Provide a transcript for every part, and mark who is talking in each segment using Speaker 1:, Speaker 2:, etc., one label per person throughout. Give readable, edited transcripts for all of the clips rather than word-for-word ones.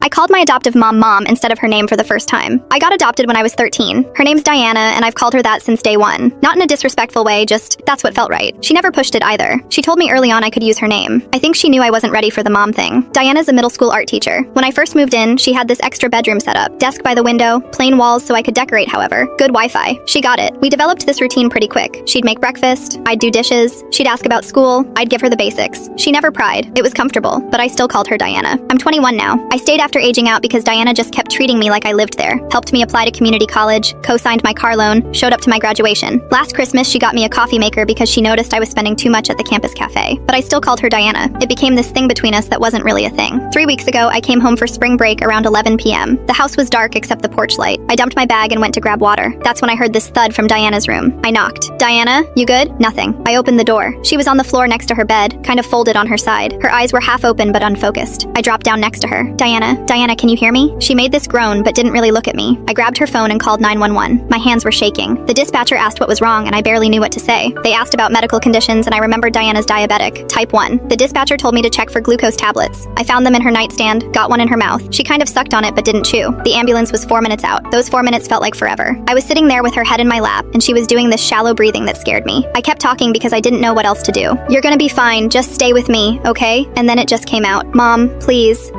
Speaker 1: I called my adoptive mom instead of her name for the first time. I got adopted when I was 13. Her name's Diana, and I've called her that since day one. Not in a disrespectful way, just that's what felt right. She never pushed it either. She told me early on I could use her name. I think she knew I wasn't ready for the mom thing. Diana's a middle school art teacher. When I first moved in, she had this extra bedroom set up. Desk by the window, plain walls so I could decorate, however. Good Wi-Fi. She got it. We developed this routine pretty quick. She'd make breakfast, I'd do dishes, she'd ask about school, I'd give her the basics. She never pried. It was comfortable, but I still called her Diana. I'm 21 now. I stayed after aging out because Diana just kept treating me like I lived there, helped me apply to community college, co-signed my car loan, showed up to my graduation. Last Christmas, she got me a coffee maker because she noticed I was spending too much at the campus cafe. But I still called her Diana. It became this thing between us that wasn't really a thing. 3 weeks ago, I came home for spring break around 11 p.m. The house was dark except the porch light. I dumped my bag and went to grab water. That's when I heard this thud from Diana's room. I knocked. Diana, you good? Nothing. I opened the door. She was on the floor next to her bed, kind of folded on her side. Her eyes were half open but unfocused. I dropped down next to her. Diana, can you hear me? She made this groan but didn't really look at me. I grabbed her phone and called 911. My hands were shaking. The dispatcher asked what was wrong and I barely knew what to say. They asked about medical conditions and I remembered Diana's diabetic, type 1. The dispatcher told me to check for glucose tablets. I found them in her nightstand, got one in her mouth. She kind of sucked on it but didn't chew. The ambulance was 4 minutes out. Those 4 minutes felt like forever. I was sitting there with her head in my lap and she was doing this shallow breathing that scared me. I kept talking because I didn't know what else to do. You're gonna be fine, just stay with me, okay? And then it just came out. Mom, please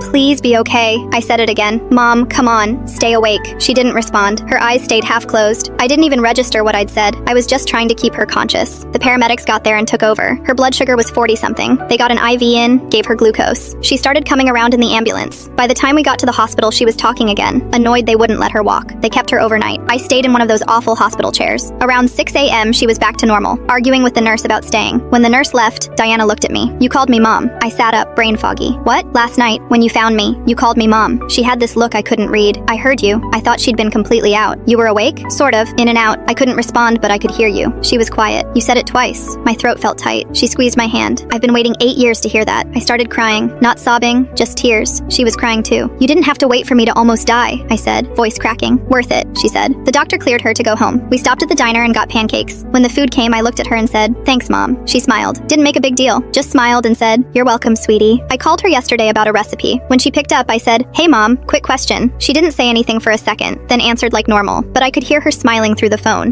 Speaker 1: be okay. I said it again. Mom, come on, stay awake. She didn't respond. Her eyes stayed half closed. I didn't even register what I'd said. I was just trying to keep her conscious. The paramedics got there and took over. Her blood sugar was 40-something. They got an IV in, gave her glucose. She started coming around in the ambulance. By the time we got to the hospital, she was talking again, annoyed they wouldn't let her walk. They kept her overnight. I stayed in one of those awful hospital chairs. Around 6 a.m., she was back to normal, arguing with the nurse about staying. When the nurse left, Diana looked at me. You called me Mom. I sat up, brain foggy. What? Last night, when you found me, you called me Mom. She had this look I couldn't read. I heard you. I thought she'd been completely out. You were awake? Sort of. In and out. I couldn't respond, but I could hear you. She was quiet. You said it twice. My throat felt tight. She squeezed my hand. I've been waiting 8 years to hear that. I started crying. Not sobbing, just tears. She was crying too. You didn't have to wait for me to almost die, I said, voice cracking. Worth it, she said. The doctor cleared her to go home. We stopped at the diner and got pancakes. When the food came, I looked at her and said, thanks, Mom. She smiled. Didn't make a big deal. Just smiled and said, you're welcome, sweetie. I called her yesterday about a recipe. When she picked up, I said, hey, Mom, quick question. She didn't say anything for a second, then answered like normal, but I could hear her smiling through the phone.